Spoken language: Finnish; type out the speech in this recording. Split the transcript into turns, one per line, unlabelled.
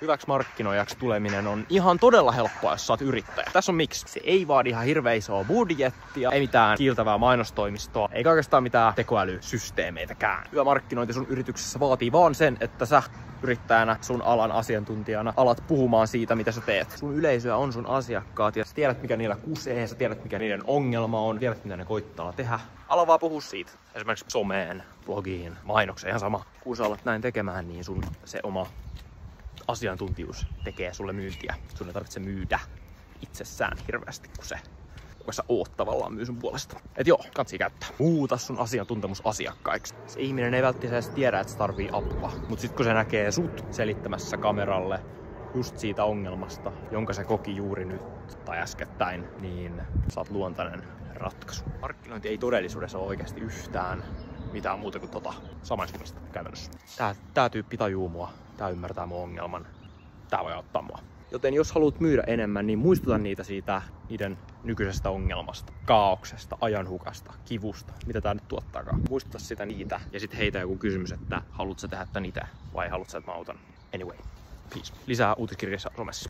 Hyväksi markkinoijaksi tuleminen on ihan todella helppoa, jos sä oot yrittäjä. Tässä on miksi. Se ei vaadi ihan hirveän isoa budjettia, ei mitään kiiltävää mainostoimistoa, eikä oikeastaan mitään tekoälysysteemeitäkään. Hyvä markkinointi sun yrityksessä vaatii vaan sen, että sä yrittäjänä, sun alan asiantuntijana alat puhumaan siitä, mitä sä teet. Sun yleisöä on sun asiakkaat ja sä tiedät, mikä niillä kusee, sä tiedät, mikä niiden ongelma on, tiedät, mitä ne koittaa tehdä. Ala vaan puhua siitä. Esimerkiksi someen, blogiin, mainokseen, ihan sama. Kun sä alat näin tekemään, niin sun se oma asiantuntijuus tekee sulle myyntiä. Sun ei tarvitse myydä itsessään hirveästi, kun sä oot tavallaan myy sun puolesta. Et joo, kansi käyttää. Muuta sun asiantuntemus asiakkaiksi. Se ihminen ei välttämättä tiedä, että se tarvii apua. Mut sit kun se näkee sut selittämässä kameralle just siitä ongelmasta, jonka se koki juuri nyt tai äskettäin, niin sä oot luontainen ratkaisu. Markkinointi ei todellisuudessa ole oikeasti yhtään mitään muuta kuin samaistumista käytännössä. Tää tyyppi tajuu mua. Tää ymmärtää mun ongelman. Tää voi auttaa mua. Joten jos haluat myydä enemmän, niin muistuta niitä siitä niiden nykyisestä ongelmasta, kaauksesta, ajanhukasta, kivusta, mitä tää nyt tuottaakaan. Muistuta sitä niitä ja sit heitä joku kysymys, että haluatko sä tehdä tän itse vai haluatko sä, että mä autan. Anyway, peace. Lisää uutiskirjassa somessa.